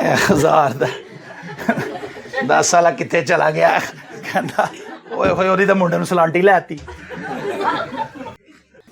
1000 ਦਾ 10 ਸਾਲਾ ਕਿੱਥੇ ਚਲਾ ਗਿਆ, ਕਹਿੰਦਾ ਓਏ ਹੋਏ ਉਹਦੀ ਤਾਂ ਮੁੰਡੇ ਨੂੰ ਸਲਾਂਟੀ ਲੈਤੀ।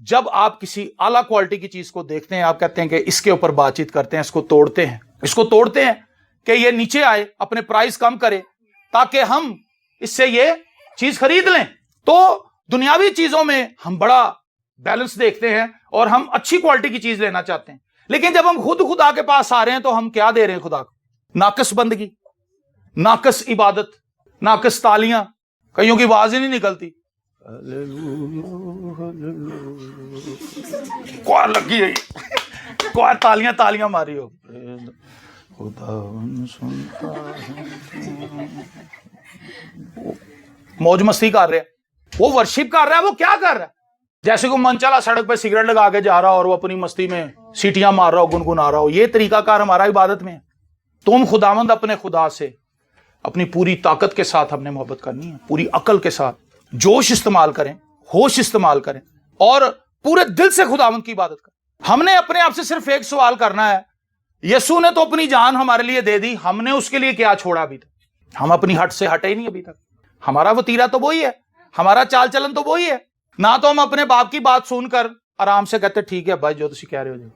جب آپ کسی اعلیٰ کوالٹی کی چیز کو دیکھتے ہیں آپ کہتے ہیں کہ اس کے اوپر بات چیت کرتے ہیں، اس کو توڑتے ہیں کہ یہ نیچے آئے، اپنے پرائز کم کرے تاکہ ہم اس سے یہ چیز خرید لیں. تو دنیاوی چیزوں میں ہم بڑا بیلنس دیکھتے ہیں اور ہم اچھی کوالٹی کی چیز لینا چاہتے ہیں، لیکن جب ہم خدا کے پاس آ رہے ہیں تو ہم کیا دے رہے ہیں خدا کو؟ ناقص بندگی، ناقص عبادت، ناقص تالیاں. کئیوں کی آواز ہی نہیں نکلتی، کوار لگی ہے، کوار تالیاں ماری ہو. خدا سنتا موج مستی کر رہے ہیں، وہ ورشپ کر رہا ہے، وہ کیا کر رہا ہے؟ جیسے کہ من چلا سڑک پہ سگریٹ لگا کے جا رہا اور وہ اپنی مستی میں سیٹیاں مار رہا ہو، گنگنا رہا ہو. یہ طریقہ کار ہمارا عبادت میں ہے. تم خداوند اپنے خدا سے اپنی پوری طاقت کے ساتھ ہم نے محبت کرنی ہے، پوری عقل کے ساتھ جوش استعمال کریں، ہوش استعمال کریں اور پورے دل سے خداوند کی عبادت کریں. ہم نے اپنے آپ سے صرف ایک سوال کرنا ہے، یسوع نے تو اپنی جان ہمارے لیے دے دی، ہم نے اس کے لیے کیا چھوڑا ابھی تک؟ ہم اپنی ہٹ سے ہٹے ہی نہیں ابھی تک. ہمارا وتیرہ تو وہی ہے، ہمارا چال چلن تو وہی ہے. نہ تو ہم اپنے باپ کی بات سن کر آرام سے کہتے ٹھیک ہے بھائی جو تسی کہہ رہے ہو.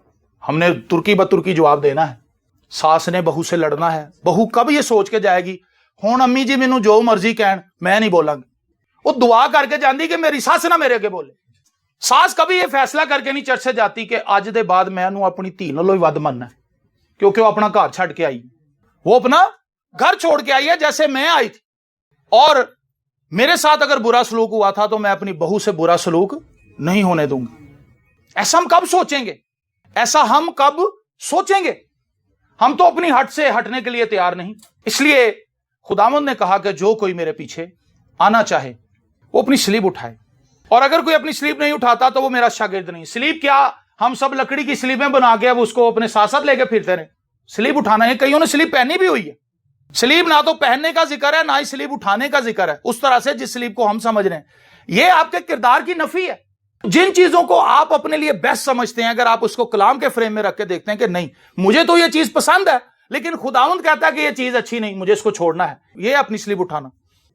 ہم نے ترکی بترکی جواب دینا ہے. ساس نے بہو سے لڑنا ہے. بہو کب یہ سوچ کے جائے گی ہوں امی جی مینوں جو مرضی کہن میں نہیں بولاں گی؟ وہ دعا کر کے جاندی کہ میری ساس نہ میرے اگے بولے. ساس کبھی یہ فیصلہ کر کے نہیں چرچ سے جاتی کہ اج دے بعد میں اپنی دھی نالوں ہی ود مننا ہے، کیونکہ وہ اپنا گھر چھڈ کے آئی، وہ اپنا گھر چھوڑ کے آئی ہے جیسے میں آئی تھی. اور میرے ساتھ اگر برا سلوک ہوا تھا تو میں اپنی بہو سے برا سلوک نہیں ہونے دوں گا. ایسا ہم کب سوچیں گے؟ ہم تو اپنی ہٹ سے ہٹنے کے لیے تیار نہیں. اس لیے خداوند نے کہا کہ جو کوئی میرے پیچھے آنا چاہے وہ اپنی سلیب اٹھائے، اور اگر کوئی اپنی سلیب نہیں اٹھاتا تو وہ میرا شاگرد نہیں. سلیب کیا ہم سب لکڑی کی سلیبیں بنا کے اب اس کو اپنے ساتھ ساتھ لے کے پھرتے رہے؟ سلیب اٹھانا ہے. کئیوں نے سلیب پہنی بھی ہوئی ہے. سلیب نہ تو پہننے کا ذکر ہے نہ ہی سلیب اٹھانے کا ذکر ہے اس طرح سے جس سلیب کو ہم سمجھ رہے ہیں. یہ آپ کے کردار کی نفی ہے. جن چیزوں کو آپ اپنے لیے بیسٹ سمجھتے ہیں اگر آپ اس کو کلام کے فریم میں رکھ کے دیکھتے ہیں کہ نہیں مجھے تو یہ چیز پسند ہے لیکن خداوند کہتا ہے کہ یہ چیز اچھی نہیں، مجھے اس کو چھوڑنا ہے، یہ اپنی سلیب اٹھانا.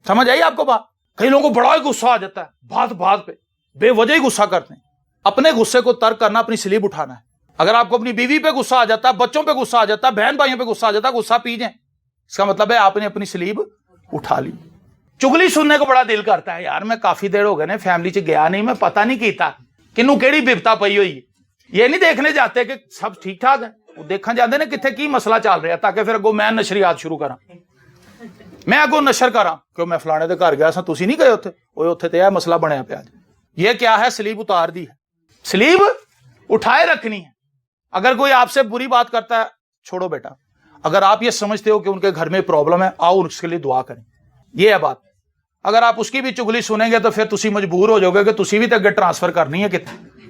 سمجھ آئی آپ کو بات؟ کئی لوگوں کو بڑا ہی غصہ آ جاتا ہے، بات پہ بے وجہ ہی غصہ کرتے ہیں. اپنے غصے کو ترک کرنا، اپنی سلیب اٹھانا ہے. اگر آپ کو اپنی بیوی پہ غصہ آ جاتا ہے، بچوں پہ غصہ آ جاتا ہے، بہن بھائیوں پہ غصہ آ جاتا ہے، غصہ پی جائیں. اس کا مطلب ہے آپ نے اپنی سلیب اٹھا لی. چگلی سننے کو بڑا دل کرتا ہے، یار میں کافی دیر ہو گئے نا فیملی چ گیا نہیں، میں پتہ نہیں کیتا کنوں کیڑی بپتا پئی ہوئی. یہ نہیں دیکھنے جاتے کہ سب ٹھیک ٹھاک ہے، وہ دیکھن جاتے نے کتنے کی مسئلہ چل رہا ہے تاکہ پھر اگوں میں نشریات شروع کراں، میں اگوں نشر کراں کہ میں فلانے دے گھر گیا سا تسی نہیں گئے اوتھے، اوے اوتھے تے یہ مسئلہ بنیا پیا. یہ کیا ہے؟ سلیب اتار دی ہے. سلیب اٹھائے رکھنی ہے. اگر کوئی آپ سے بری بات کرتا ہے چھوڑو بیٹا، اگر آپ یہ سمجھتے ہو کہ ان کے گھر میں پرابلم ہے آؤ اس کے لیے دعا کریں. یہ ہے بات. اگر آپ اس کی بھی چگلی سنیں گے تو پھر تسی مجبور ہو جاؤ گے کہ تسی بھی تو اگے ٹرانسفر کرنی ہے کتنے،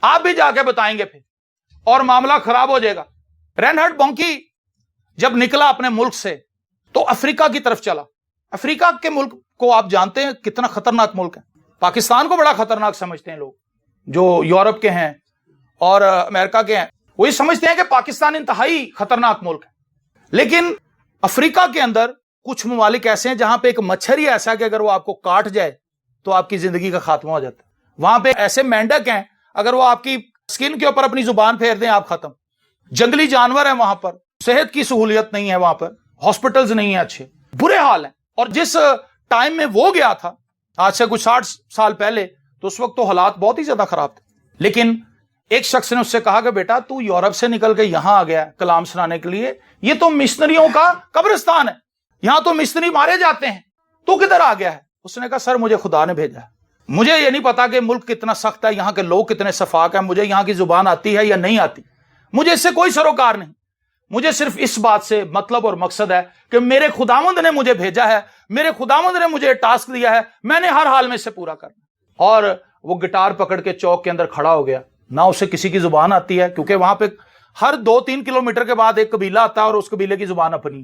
آپ بھی جا کے بتائیں گے پھر اور معاملہ خراب ہو جائے گا. رینہارڈ بونکی جب نکلا اپنے ملک سے تو افریقہ کی طرف چلا. افریقہ کے ملک کو آپ جانتے ہیں کتنا خطرناک ملک ہے. پاکستان کو بڑا خطرناک سمجھتے ہیں لوگ جو یورپ کے ہیں اور امریکہ کے ہیں، وہی سمجھتے ہیں کہ پاکستان انتہائی خطرناک ملک ہے. لیکن افریقہ کے اندر کچھ ممالک ایسے ہیں جہاں پہ ایک مچھر ہی ایسا ہے کہ اگر وہ آپ کو کاٹ جائے تو آپ کی زندگی کا خاتمہ ہو جاتا ہے. وہاں پہ ایسے مینڈک ہیں اگر وہ آپ کی سکن کے اوپر اپنی زبان پھیر دیں آپ ختم. جنگلی جانور ہیں وہاں پر، صحت کی سہولیت نہیں ہے وہاں پر، ہاسپٹلز نہیں ہیں اچھے، برے حال ہیں. اور جس ٹائم میں وہ گیا تھا آج سے کچھ 60 سال پہلے تو اس وقت تو حالات بہت ہی زیادہ خراب تھے. لیکن ایک شخص نے اس سے کہا کہ بیٹا تو یورپ سے نکل کے یہاں آ گیا کلام سنانے کے لیے، یہ تو مشنریوں کا قبرستان ہے، یہاں تو مشنری مارے جاتے ہیں، تو کدھر آ گیا ہے؟ اس نے کہا سر مجھے خدا نے بھیجا ہے. مجھے یہ نہیں پتا کہ ملک کتنا سخت ہے، یہاں کے لوگ کتنے شفاق ہیں، مجھے یہاں کی زبان آتی ہے یا نہیں آتی، مجھے اس سے کوئی سروکار نہیں. مجھے صرف اس بات سے مطلب اور مقصد ہے کہ میرے خداوند نے مجھے بھیجا ہے، میرے خداوند نے مجھے ٹاسک دیا ہے، میں نے ہر حال میں اسے پورا کرنا. اور وہ گٹار پکڑ کے چوک کے اندر کھڑا ہو گیا. نہ اسے کسی کی زبان آتی ہے کیونکہ وہاں پہ ہر 2-3 کلومیٹر کے بعد ایک قبیلہ آتا ہے اور اس قبیلے کی زبان اپنی.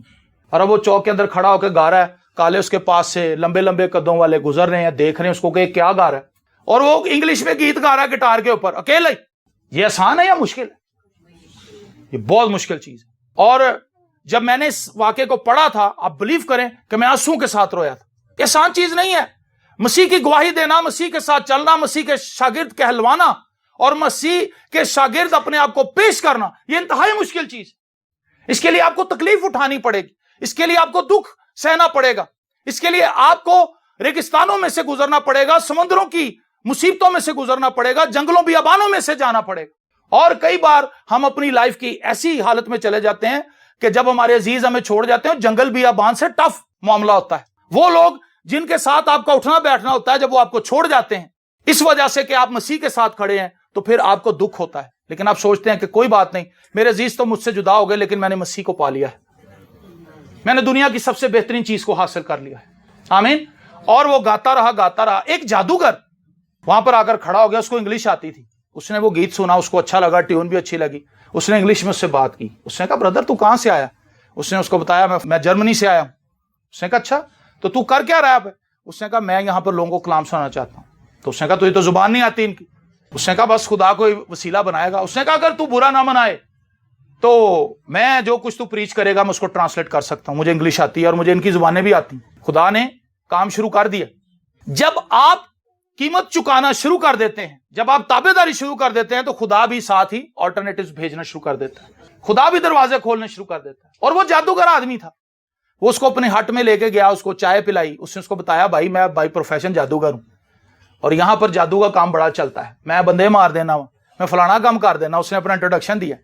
اور اب وہ چوک کے اندر کھڑا ہو کے گا رہا ہے، کالے اس کے پاس سے لمبے لمبے قدوں والے گزر رہے ہیں، دیکھ رہے ہیں اس کو کہ کیا گا رہا ہے، اور وہ انگلش میں گیت گا رہا ہے گٹار کے اوپر اکیلا ہی. یہ آسان ہے یا مشکل ہے؟ یہ بہت مشکل چیز ہے. اور جب میں نے اس واقعے کو پڑھا تھا آپ بلیو کریں کہ میں آنسوں کے ساتھ رویا تھا. یہ آسان چیز نہیں ہے. مسیح کی گواہی دینا، مسیح کے ساتھ چلنا، مسیح کے شاگرد کہلوانا اور مسیح کے شاگرد اپنے آپ کو پیش کرنا، یہ انتہائی مشکل چیز ہے۔ اس کے لیے آپ کو تکلیف اٹھانی پڑے گی، اس کے لیے آپ کو دکھ سہنا پڑے گا، اس کے لیے آپ کو ریگستانوں میں سے گزرنا پڑے گا، سمندروں کی مصیبتوں میں سے گزرنا پڑے گا، جنگلوں بیابانوں میں سے جانا پڑے گا۔ اور کئی بار ہم اپنی لائف کی ایسی حالت میں چلے جاتے ہیں کہ جب ہمارے عزیز ہمیں چھوڑ جاتے ہیں، جنگل بیابان سے ٹف معاملہ ہوتا ہے۔ وہ لوگ جن کے ساتھ آپ کا اٹھنا بیٹھنا ہوتا ہے، جب وہ آپ کو چھوڑ جاتے ہیں اس وجہ سے کہ آپ مسیح کے ساتھ کھڑے ہیں، تو پھر آپ کو دکھ ہوتا ہے، لیکن آپ سوچتے ہیں کہ کوئی بات نہیں، میرے عزیز تو مجھ سے جدا ہو گئے لیکن میں نے مسیح کو پا لیا ہے، میں نے دنیا کی سب سے بہترین چیز کو حاصل کر لیا ہے۔ آمین۔ اور وہ گاتا رہا۔ ایک جادوگر وہاں پر آ کر کھڑا ہو گیا، اس کو انگلش آتی تھی، اس نے وہ گیت سنا، اس کو اچھا لگا، ٹیون بھی اچھی لگی، اس نے انگلش میں اس سے بات کی۔ اس نے کہا بردر تو کہاں سے آیا؟ اس نے اس کو بتایا میں جرمنی سے آیا ہوں۔ اس نے کہا اچھا تو تو کر کیا رہا ہے؟ اس نے کہا میں یہاں پر لوگوں کو کلام سنانا چاہتا ہوں۔ تو اس نے کہا تو یہ تو زبان نہیں آتی ان کی۔ اس نے کہا بس خدا کوئی وسیلہ بنائے گا۔ اس نے کہا اگر تو برا نہ منائے تو میں جو کچھ تو پریچ کرے گا میں اس کو ٹرانسلیٹ کر سکتا ہوں، مجھے انگلش آتی ہے اور مجھے ان کی زبانیں بھی آتی ہیں۔ خدا نے کام شروع کر دیا۔ جب آپ قیمت چکانا شروع کر دیتے ہیں، جب آپ تابع داری شروع کر دیتے ہیں، تو خدا بھی ساتھ ہی آلٹرنیٹیوز بھیجنا شروع کر دیتا ہے، خدا بھی دروازے کھولنے شروع کر دیتا ہے۔ اور وہ جادوگر آدمی تھا، وہ اس کو اپنے ہٹ میں لے کے گیا، اس کو چائے پلائی، اس نے اس کو بتایا بھائی میں بائی پروفیشن جادوگر ہوں اور یہاں پر جادو کا کام بڑا چلتا ہے، میں بندے مار دینا ہوں، میں فلانا کام کر دینا۔ اس نے اپنا انٹروڈکشن دیا،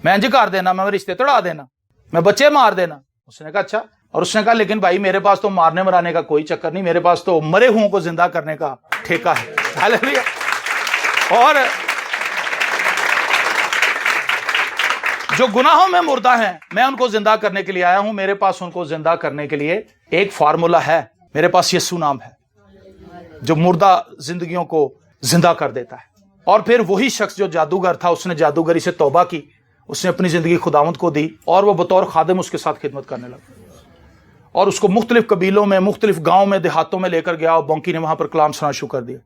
میں انج کر دینا، میں رشتے توڑا دینا، میں بچے مار دینا۔ اس نے کہا اچھا، اور اس نے کہا لیکن بھائی میرے پاس تو مارنے مرانے کا کوئی چکر نہیں، میرے پاس تو مرے ہوں کو زندہ کرنے کا ٹھیکہ ہے۔ ہاللیلویا۔ اور جو گناہوں میں مردہ ہیں میں ان کو زندہ کرنے کے لیے آیا ہوں، میرے پاس ان کو زندہ کرنے کے لیے ایک فارمولا ہے، میرے پاس یسوع نام ہے جو مردہ زندگیوں کو زندہ کر دیتا ہے۔ اور پھر وہی شخص جو جادوگر تھا، اس نے جادوگری سے توبہ کی، اس نے اپنی زندگی خداوند کو دی اور وہ بطور خادم اس کے ساتھ خدمت کرنے لگا، اور اس کو مختلف قبیلوں میں، مختلف گاؤں میں، دیہاتوں میں لے کر گیا اور بونکی نے وہاں پر کلام سنا شروع کر دیا۔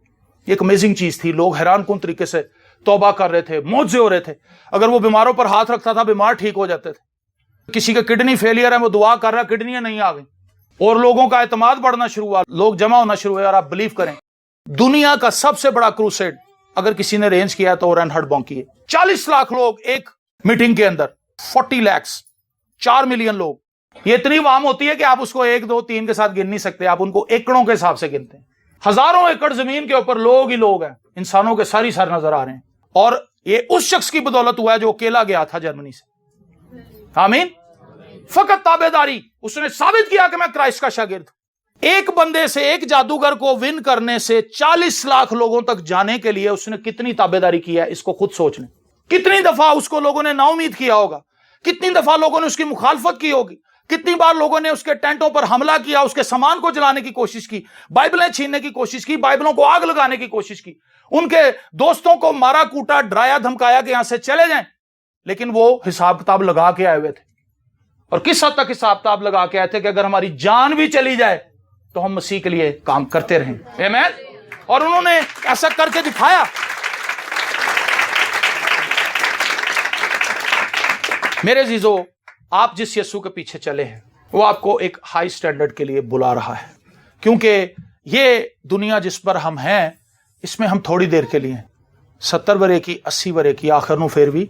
یہ ایک امیزنگ چیز تھی، لوگ حیران کن طریقے سے توبہ کر رہے تھے، معجزے ہو رہے تھے۔ اگر وہ بیماروں پر ہاتھ رکھتا تھا بیمار ٹھیک ہو جاتے تھے۔ کسی کا کڈنی فیلئر ہے، وہ دعا کر رہا ہے کڈنیاں نہیں آ گئیں، اور لوگوں کا اعتماد بڑھنا شروع ہوا، لوگ جمع ہونا شروع ہوئے۔ اور آپ بلیو کریں دنیا کا سب سے بڑا کروسیڈ اگر کسی نے ارینج کیا تو رینہارڈ بونکی ہے۔ 40 لاکھ لوگ ایک میٹنگ کے اندر، 40 lakhs، 4 ملین لوگ۔ یہ اتنی عوام ہوتی ہے کہ آپ اس کو 1 2 3 کے ساتھ گن نہیں سکتے، آپ ان کو ایکڑوں کے حساب سے گنتے ہیں۔ ہزاروں ایکڑ زمین کے اوپر لوگ ہی لوگ ہیں، انسانوں کے ساری سر نظر آ رہے ہیں۔ اور یہ اس شخص کی بدولت ہوا ہے جو اکیلا گیا تھا جرمنی سے۔ آمین۔ فقط تابع داری، اس نے ثابت کیا کہ میں کرائسٹ کا شاگرد ہوں۔ ایک بندے سے، ایک جادوگر کو ون کرنے سے 40 لاکھ لوگوں تک جانے کے لیے اس نے کتنی تابع داری کی ہے، اس کو خود سوچ لیں۔ کتنی دفعہ اس کو لوگوں نے نا امید کیا ہوگا، کتنی دفعہ لوگوں نے اس کی مخالفت کی ہوگی، کتنی بار لوگوں نے اس کے ٹینٹوں پر حملہ کیا، اس کے سامان کو جلانے کی کوشش کی، بائبلیں چھیننے کی کوشش کی، بائبلوں کو آگ لگانے کی کوشش کی، ان کے دوستوں کو مارا کوٹا، ڈرایا دھمکایا کہ یہاں سے چلے جائیں، لیکن وہ حساب کتاب لگا کے آئے ہوئے تھے۔ اور کس حد تک حساب کتاب لگا کے آئے تھے کہ اگر ہماری جان بھی چلی جائے تو ہم مسیح کے لیے کام کرتے رہیں۔ آمین۔ اور انہوں نے ایسا کر کے دکھایا۔ میرے عزیزو، آپ جس یسوع کے پیچھے چلے ہیں وہ آپ کو ایک ہائی سٹینڈرڈ کے لیے بلا رہا ہے، کیونکہ یہ دنیا جس پر ہم ہیں اس میں ہم تھوڑی دیر کے لیے ہیں، 70 ورے کی، 80 ورے کی، آخر نو پھر بھی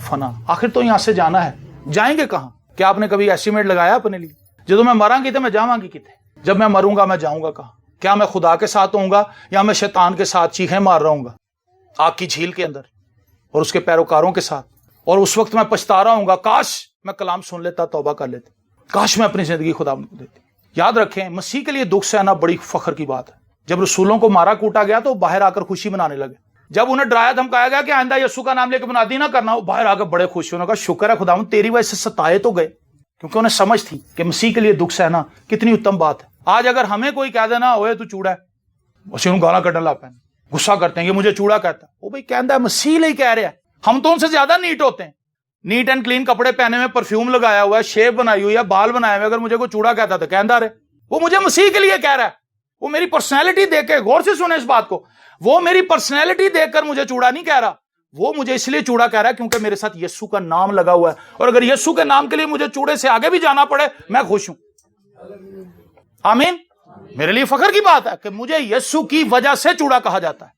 فنا۔ آخر تو یہاں سے جانا ہے، جائیں گے کہاں؟ کیا آپ نے کبھی ایسٹیمیٹ لگایا اپنے لیے؟ جب میں مراں گی تو میں جاواں گی کتے؟ جب میں مروں گا میں جاؤں گا کہاں؟ کیا میں خدا کے ساتھ ہوں گا یا میں شیطان کے ساتھ چیخیں مار رہا ہوں گا آگ کی جھیل کے اندر اور اس کے پیروکاروں کے ساتھ؟ اور اس وقت میں پچھتا رہا ہوں گا، کاش میں کلام سن لیتا، توبہ کر لیتا، کاش میں اپنی زندگی خدا کو دیتی۔ یاد رکھیں مسیح کے لیے دکھ سہنا بڑی فخر کی بات ہے۔ جب رسولوں کو مارا کوٹا گیا تو باہر آ کر خوشی منانے لگے۔ جب انہیں ڈرایا دھمکایا گیا کہ آئندہ یسوع کا نام لے کے منادی نہ کرنا، وہ باہر آ کر بڑے خوش ہونے کا شکر ہے خداوند تیری وجہ سے ستائے تو گئے، کیونکہ انہیں سمجھ تھی کہ مسیح کے لیے دکھ سہنا کتنی اتم بات ہے۔ آج اگر ہمیں کوئی کہہ دینا ہوئے تو چوڑا ہے، اسے ان گالا کٹن لا پہن غصہ کرتے ہیں، یہ مجھے چوڑا کہتا ہے، وہ بھائی کہندا ہے مسیح ہی کہہ رہا ہے۔ ہم تو ان سے زیادہ نیٹ ہوتے ہیں، نیٹ اینڈ کلین کپڑے پہنے میں، پرفیوم لگایا ہوا ہے، شیپ بنائی ہوئی ہے، بال بنائے ہوئے، اگر مجھے کوئی چوڑا کہتا تو کہندا رہے، وہ مجھے مسیح کے لیے کہہ رہا ہے۔ وہ میری پرسنالٹی دیکھ کے، غور سے سنیں اس بات کو، وہ میری پرسنالٹی دیکھ کر مجھے چوڑا نہیں کہہ رہا، وہ مجھے اس لیے چوڑا کہہ رہا ہے کیونکہ میرے ساتھ یسوع کا نام لگا ہوا ہے، اور اگر یسوع کے نام کے لیے مجھے چوڑے سے آگے بھی جانا پڑے میں خوش ہوں۔ آمین۔ میرے لیے فخر کی بات ہے کہ مجھے یسوع کی وجہ سے چوڑا کہا جاتا ہے.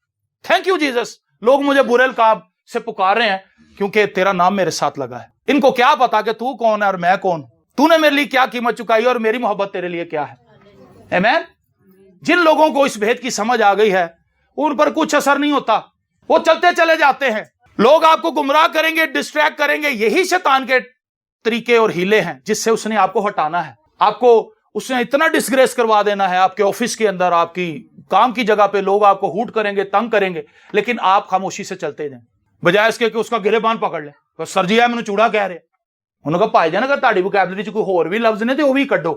Thank you Jesus. لوگ مجھے برے القاب سے پکار رہے ہیں کیونکہ تیرا نام میرے ساتھ لگا ہے. ان کو کیا پتا کہ تو کون ہے اور میں کون. تو نے میرے لیے کیا قیمت چکائی اور میری محبت تیرے لیے کیا ہے. آمین. جن لوگوں کو اس بھید کی سمجھ آ گئی ہے ان پر کچھ اثر نہیں ہوتا, وہ چلتے چلے جاتے ہیں. لوگ آپ کو گمراہ کریں گے, ڈسٹریکٹ کریں گے. یہی شیطان کے طریقے اور ہیلے ہیں جس سے اس نے آپ کو ہٹانا ہے. آپ کو اس نے اتنا ڈسگریس کروا دینا ہے. آپ کے آفس کے اندر, آپ کی کام کی جگہ پہ لوگ آپ کو ہوٹ کریں گے, تنگ کریں گے, لیکن آپ خاموشی سے چلتے جائیں بجائے اس کے کہ اس کا گرے پکڑ لیں. سر جی میں چوڑا کہہ رہے. انہوں نے کہا پائی جانا اگر تاری وکیبلری چ کوئی ہور بھی لفظ نے تو وہ بھی کڈو.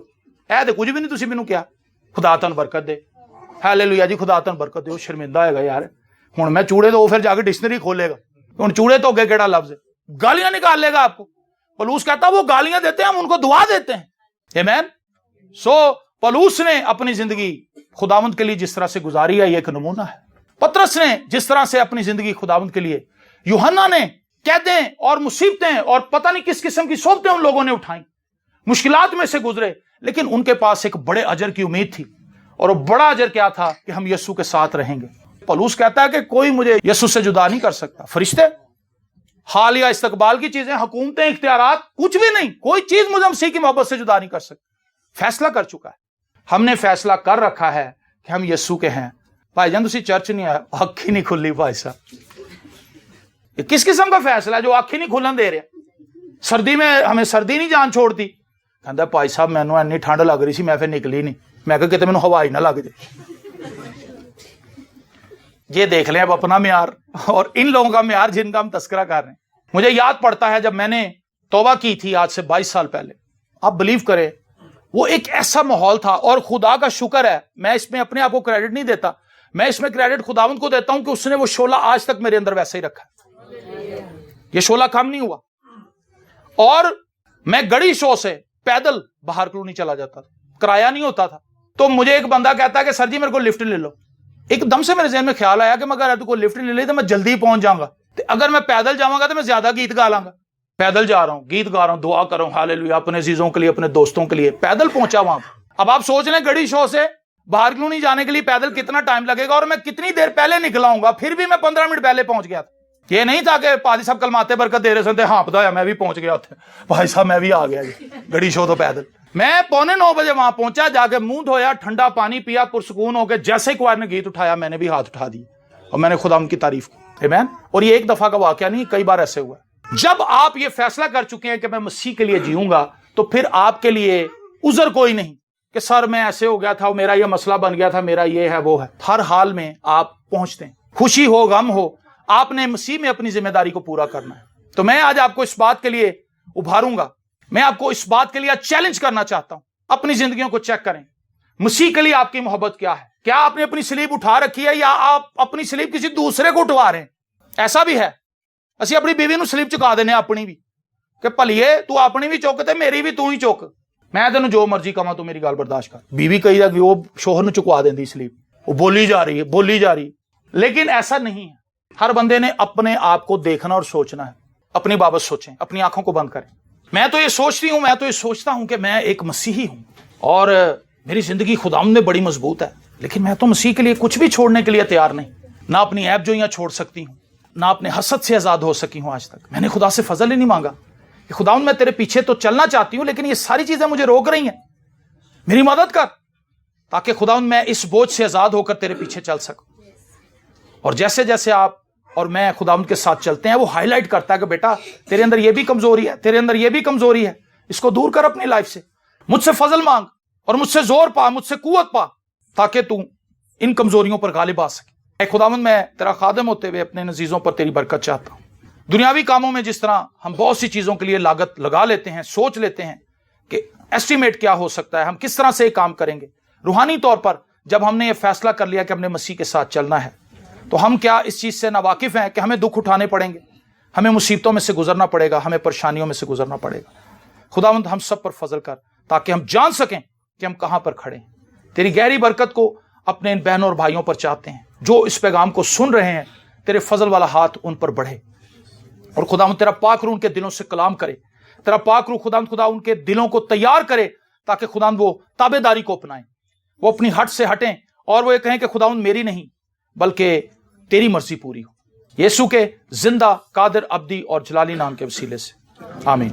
اے تے کچھ بھی نہیں, تسی مینوں کیا. خدا تن برکت دے. ہالےلویا جی, خدا تن برکت دے. وہ شرمندہ ہوئے گا یار. ہن میں چوڑے تو پھر جا کے ڈکشنری کھولے گا. ہن چوڑے تو اگے کیڑا لفظ ہے, گالیاں نکال لے گا آپ کو. پولوس کہتا وہ گالیاں دیتے ہیں, ہم ان کو دعا دیتے ہیں. آمین. سو پولوس نے اپنی زندگی خداوند کے لیے جس طرح سے گزاری ہے یہ ایک نمونہ ہے. پطرس نے جس طرح سے اپنی زندگی خداوند کے لیے, یوحنا نے قیدیں اور مصیبتیں اور پتہ نہیں کس قسم کی صحبتیں ان لوگوں نے اٹھائیں, مشکلات میں سے گزرے, لیکن ان کے پاس ایک بڑے اجر کی امید تھی. اور وہ بڑا اجر کیا تھا کہ ہم یسوع کے ساتھ رہیں گے. پولوس کہتا ہے کہ کوئی مجھے یسوع سے جدا نہیں کر سکتا. فرشتے, حال یا استقبال کی چیزیں, حکومتیں, اختیارات, کچھ بھی نہیں, کوئی چیز مجھے مسیح کی محبت سے جدا نہیں کر سکتی. فیصلہ کر چکا ہے. ہم نے فیصلہ کر رکھا ہے کہ ہم یسوع کے ہیں. بھائی جان تسی چرچ نہیں آیا, آنکھ ہی نہیں کھلی بھائی صاحب. یہ کس قسم کا فیصلہ ہے جو آنکھ ہی نہیں کھلن دے رہے. سردی میں ہمیں سردی نہیں جان چھوڑتی. کہتا بھائی صاحب مینوں اینی ٹھنڈ لگ رہی سی, میں پھر نکلی نہیں. میں کہا کتے مینوں ہوا ہی نہ لگ جائے. یہ دیکھ لیں اب اپنا معیار اور ان لوگوں کا معیار جن کا ہم تذکرہ کر رہے ہیں. مجھے یاد پڑتا ہے جب میں نے توبہ کی تھی آج سے 22 سال پہلے. آپ بلیو کریں وہ ایک ایسا ماحول تھا, اور خدا کا شکر ہے, میں اس میں اپنے آپ کو کریڈٹ نہیں دیتا, میں اس میں کریڈٹ خداوند کو دیتا ہوں کہ اس نے وہ شعلہ آج تک میرے اندر ویسا ہی رکھا ہے. یہ شعلہ کم نہیں ہوا. اور میں گڑی شو سے پیدل باہر کلونی چلا جاتا تھا, کرایہ نہیں ہوتا تھا. تو مجھے ایک بندہ کہتا ہے کہ سر جی میرے کو لفٹ لے لو. ایک دم سے میرے ذہن میں خیال آیا کہ میں اگر تو کوئی لفٹ لے لی تو میں جلدی پہنچ جاؤں گا, اگر میں پیدل جاؤں گا تو میں زیادہ گیت گا لاں گا. پیدل جا رہا ہوں, گیت گا رہا ہوں, دعا کر رہا ہوں, ہالےلویا, اپنے عزیزوں کے لیے, اپنے دوستوں کے لیے, پیدل پہنچا وہاں. اب آپ سوچ لیں گڑی شو سے باہر کلونی جانے کے لیے پیدل کتنا ٹائم لگے گا, اور میں کتنی دیر پہلے نکلا ہوں گا. پھر بھی میں 15 منٹ پہلے پہنچ گیا تھا. یہ نہیں تھا کہ پادری صاحب کلماتے برکت دے رہے سنتے, ہاں پتا ہے میں بھی پہنچ گیا تھا بھائی صاحب, میں بھی آ گیا جی گڑی شو تو پیدل. میں 8:45 بجے وہاں پہنچا, جا کے منہ دھویا, ٹھنڈا پانی پیا, پرسکون ہو کے جیسے ہی کوئر نے گیت اٹھایا میں نے بھی ہاتھ اٹھا دی اور میں نے خدا ان کی تعریف کی. آمین. اور یہ ایک دفعہ کا واقعہ نہیں, کئی بار ایسے ہوا. جب آپ یہ فیصلہ کر چکے ہیں کہ میں مسیح کے لیے جیوں گا, تو پھر آپ کے لیے عذر کوئی نہیں کہ سر میں ایسے ہو گیا تھا, میرا یہ مسئلہ بن گیا تھا, میرا یہ ہے وہ ہے. ہر حال میں آپ پہنچتے ہیں, خوشی ہو غم ہو, آپ نے مسیح میں اپنی ذمہ داری کو پورا کرنا ہے. تو میں آج آپ کو اس بات کے لیے ابھاروں گا, میں آپ کو اس بات کے لیے چیلنج کرنا چاہتا ہوں. اپنی زندگیوں کو چیک کریں, مسیح کے لیے آپ کی محبت کیا ہے. کیا آپ نے اپنی سلیب اٹھا رکھی ہے یا آپ اپنی سلیب کسی دوسرے کو اٹھوا رہے ہیں. ایسا بھی ہے, اسی اپنی بیوی نو سلیب چکا دینے اپنی بھی کہ پلیے تو اپنی بھی چک تے میری بھی تو ہی چک, میں تینوں جو مرضی کہاں تو میری گل برداشت کر. بیوی کہی جائے وہ شوہر نو چکوا دیندی سلیب, وہ بولی جا رہی ہے. لیکن ایسا نہیں ہے. ہر بندے نے اپنے آپ کو دیکھنا اور سوچنا ہے. اپنی بابت سوچیں, اپنی آنکھوں کو بند کریں. میں تو یہ سوچتا ہوں کہ میں ایک مسیحی ہوں اور میری زندگی خداوند میں بڑی مضبوط ہے, لیکن میں تو مسیح کے لیے کچھ بھی چھوڑنے کے لیے تیار نہیں. نہ اپنی عیب جوئیاں چھوڑ سکتی ہوں, نہ اپنے حسد سے آزاد ہو سکی ہوں. آج تک میں نے خدا سے فضل ہی نہیں مانگا کہ خداوند میں تیرے پیچھے تو چلنا چاہتی ہوں, لیکن یہ ساری چیزیں مجھے روک رہی ہیں, میری مدد کر تاکہ خداوند میں اس بوجھ سے آزاد ہو کر تیرے پیچھے چل سکوں. اور جیسے جیسے آپ اور میں خداوند کے ساتھ چلتے ہیں, وہ ہائی لائٹ کرتا ہے کہ بیٹا تیرے اندر یہ بھی کمزوری ہے, تیرے اندر یہ بھی کمزوری ہے, اس کو دور کر اپنی لائف سے. مجھ سے فضل مانگ اور مجھ سے زور پا, مجھ سے قوت پا, تاکہ تو ان کمزوریوں پر غالب آ سکے. اے خداوند میں تیرا خادم ہوتے ہوئے اپنے عزیزوں پر تیری برکت چاہتا ہوں. دنیاوی کاموں میں جس طرح ہم بہت سی چیزوں کے لیے لاگت لگا لیتے ہیں, سوچ لیتے ہیں کہ ایسٹیمیٹ کیا ہو سکتا ہے, ہم کس طرح سے یہ کام کریں گے. روحانی طور پر جب ہم نے یہ فیصلہ کر لیا کہ ہم نے مسیح کے ساتھ چلنا ہے, تو ہم کیا اس چیز سے ناواقف ہیں کہ ہمیں دکھ اٹھانے پڑیں گے, ہمیں مصیبتوں میں سے گزرنا پڑے گا, ہمیں پریشانیوں میں سے گزرنا پڑے گا. خداوند ہم سب پر فضل کر تاکہ ہم جان سکیں کہ ہم کہاں پر کھڑے ہیں. تیری گہری برکت کو اپنے ان بہنوں اور بھائیوں پر چاہتے ہیں جو اس پیغام کو سن رہے ہیں. تیرے فضل والا ہاتھ ان پر بڑھے, اور خداوند تیرا پاک روح ان کے دلوں سے کلام کرے. تیرا پاک روح خدا ان کے دلوں کو تیار کرے تاکہ خداوند وہ تابعداری کو اپنائیں. وہ اپنی ہٹ سے ہٹیں اور وہ یہ کہیں کہ خداوند میری نہیں بلکہ تیری مرضی پوری ہو، یسوع کے زندہ، قادر، ابدی اور جلالی نام کے وسیلے سے، آمین۔